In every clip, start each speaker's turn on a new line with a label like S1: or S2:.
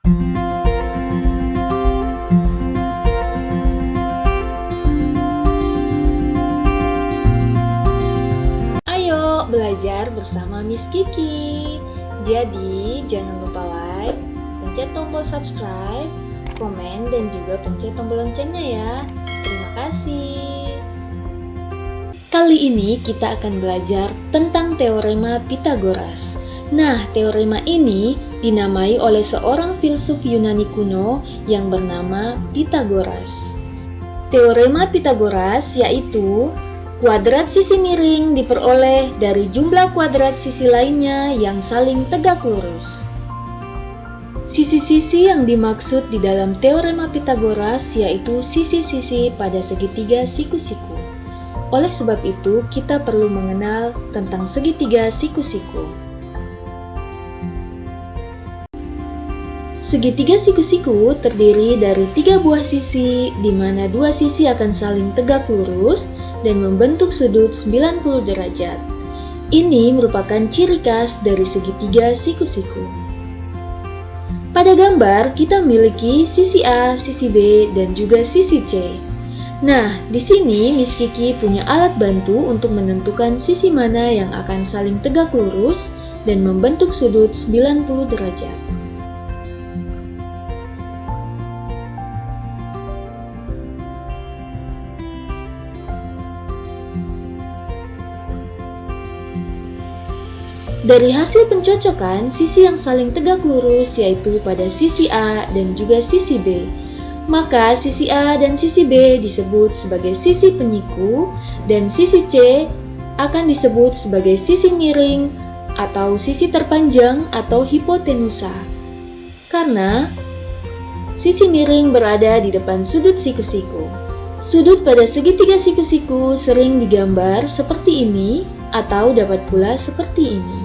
S1: Ayo belajar bersama Miss Kiki. Jadi jangan lupa like, pencet tombol subscribe, komen, dan juga pencet tombol loncengnya ya. Terima kasih. Kali ini kita akan belajar tentang teorema Pythagoras. Nah, teorema ini dinamai oleh seorang filsuf Yunani kuno yang bernama Pythagoras. Teorema Pythagoras yaitu kuadrat sisi miring diperoleh dari jumlah kuadrat sisi lainnya yang saling tegak lurus. Sisi-sisi yang dimaksud di dalam teorema Pythagoras yaitu sisi-sisi pada segitiga siku-siku. Oleh sebab itu, kita perlu mengenal tentang segitiga siku-siku. Segitiga siku-siku terdiri dari 3 buah sisi, di mana 2 sisi akan saling tegak lurus dan membentuk sudut 90 derajat. Ini merupakan ciri khas dari segitiga siku-siku. Pada gambar, kita memiliki sisi A, sisi B, dan juga sisi C. Nah, di sini Miss Kiki punya alat bantu untuk menentukan sisi mana yang akan saling tegak lurus dan membentuk sudut 90 derajat. Dari hasil pencocokan, sisi yang saling tegak lurus yaitu pada sisi A dan juga sisi B. Maka sisi A dan sisi B disebut sebagai sisi penyiku dan sisi C akan disebut sebagai sisi miring atau sisi terpanjang atau hipotenusa. Karena sisi miring berada di depan sudut siku-siku. Sudut pada segitiga siku-siku sering digambar seperti ini atau dapat pula seperti ini.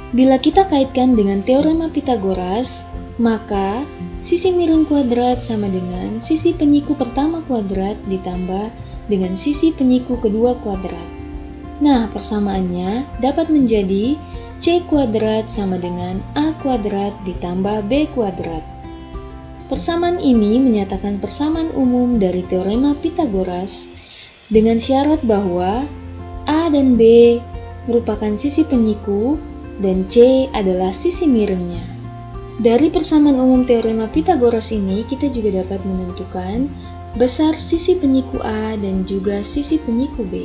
S1: Bila kita kaitkan dengan teorema Pythagoras, maka sisi miring kuadrat sama dengan sisi penyiku pertama kuadrat ditambah dengan sisi penyiku kedua kuadrat. Nah, persamaannya dapat menjadi C kuadrat sama dengan A kuadrat ditambah B kuadrat. Persamaan ini menyatakan persamaan umum dari teorema Pythagoras dengan syarat bahwa A dan B merupakan sisi penyiku dan C adalah sisi miringnya. Dari persamaan umum teorema Pythagoras ini, kita juga dapat menentukan besar sisi penyiku A dan juga sisi penyiku B.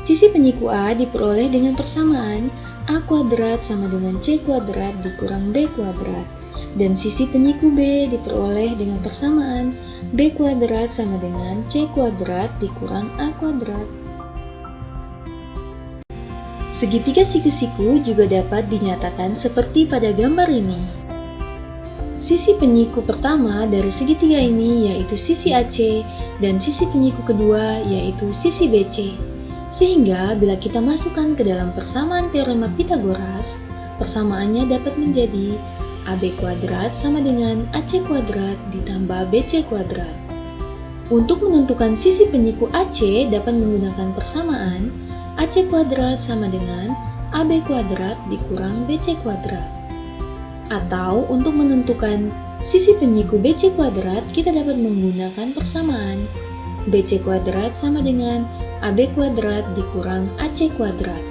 S1: Sisi penyiku A diperoleh dengan persamaan A kuadrat sama dengan C kuadrat dikurang B kuadrat, dan sisi penyiku B diperoleh dengan persamaan B kuadrat sama dengan C kuadrat dikurang A kuadrat. Segitiga siku-siku juga dapat dinyatakan seperti pada gambar ini. Sisi penyiku pertama dari segitiga ini yaitu sisi AC dan sisi penyiku kedua yaitu sisi BC. Sehingga bila kita masukkan ke dalam persamaan teorema Pythagoras, persamaannya dapat menjadi AB kuadrat sama dengan AC kuadrat ditambah BC kuadrat. Untuk menentukan sisi penyiku AC dapat menggunakan persamaan AC kuadrat sama dengan AB kuadrat dikurang BC kuadrat. Atau untuk menentukan sisi penyiku BC kuadrat, kita dapat menggunakan persamaan BC kuadrat sama dengan AB kuadrat dikurang AC kuadrat.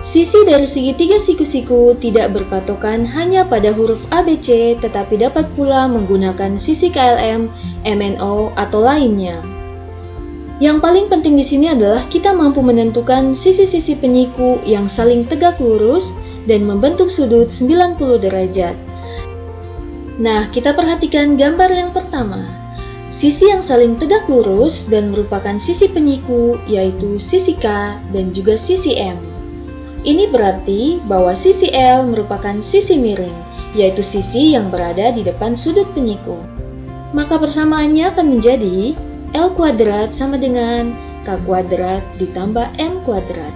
S1: Sisi dari segitiga siku-siku tidak berpatokan hanya pada huruf ABC, tetapi dapat pula menggunakan sisi KLM, MNO, atau lainnya. Yang paling penting di sini adalah kita mampu menentukan sisi-sisi penyiku yang saling tegak lurus dan membentuk sudut 90 derajat. Nah, kita perhatikan gambar yang pertama. Sisi yang saling tegak lurus dan merupakan sisi penyiku yaitu sisi K dan juga sisi M. Ini berarti bahwa sisi L merupakan sisi miring, yaitu sisi yang berada di depan sudut penyiku. Maka persamaannya akan menjadi L kuadrat sama dengan K kuadrat ditambah M kuadrat.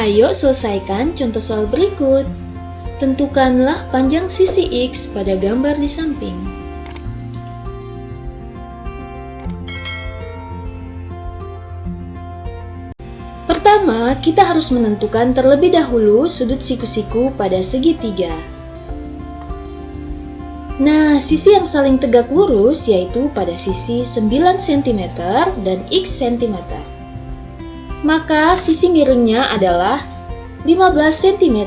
S1: Ayo selesaikan contoh soal berikut. Tentukanlah panjang sisi X pada gambar di samping. Pertama, kita harus menentukan terlebih dahulu sudut siku-siku pada segitiga. Nah, sisi yang saling tegak lurus yaitu pada sisi 9 cm dan X cm. Maka sisi miringnya adalah 15 cm.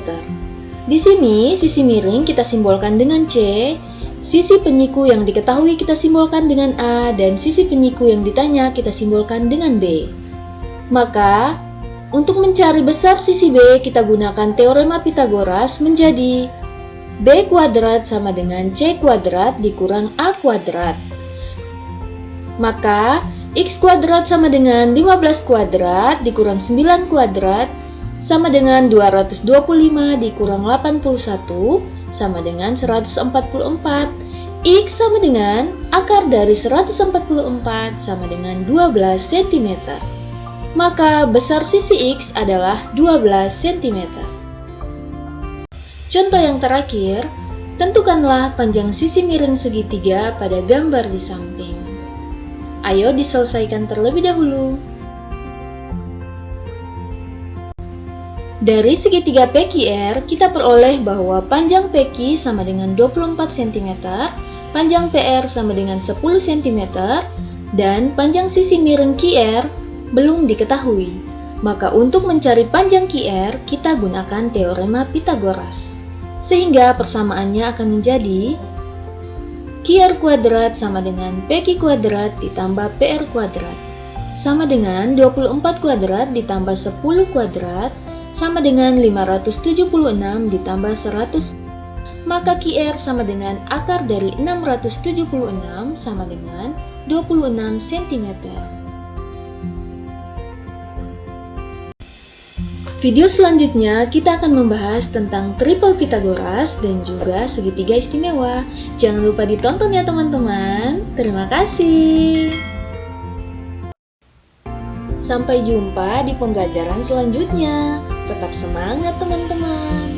S1: Di sini, sisi miring kita simbolkan dengan C, sisi penyiku yang diketahui kita simbolkan dengan A, dan sisi penyiku yang ditanya kita simbolkan dengan B. Maka, untuk mencari besar sisi B, kita gunakan teorema Pitagoras menjadi B kuadrat sama dengan C kuadrat dikurang A kuadrat. Maka, X kuadrat sama dengan 15 kuadrat dikurang 9 kuadrat sama dengan 225 dikurang 81 sama dengan 144. X sama dengan akar dari 144 sama dengan 12 cm. Maka besar sisi X adalah 12 cm. Contoh yang terakhir, tentukanlah panjang sisi miring segitiga pada gambar di samping. Ayo diselesaikan terlebih dahulu. Dari segitiga PQR, kita peroleh bahwa panjang PQ sama dengan 24 cm, panjang PR sama dengan 10 cm, dan panjang sisi miring QR belum diketahui. Maka untuk mencari panjang QR, kita gunakan teorema Pitagoras. Sehingga persamaannya akan menjadi QR kuadrat sama dengan PQ kuadrat ditambah PR kuadrat sama dengan 24 kuadrat ditambah 10 kuadrat sama dengan 576 ditambah 100. Maka QR sama dengan akar dari 676 sama dengan 26 cm. Video selanjutnya kita akan membahas tentang triple Pitagoras dan juga segitiga istimewa. Jangan lupa ditonton ya teman-teman. Terima kasih. Sampai jumpa di pembelajaran selanjutnya. Tetap semangat teman-teman.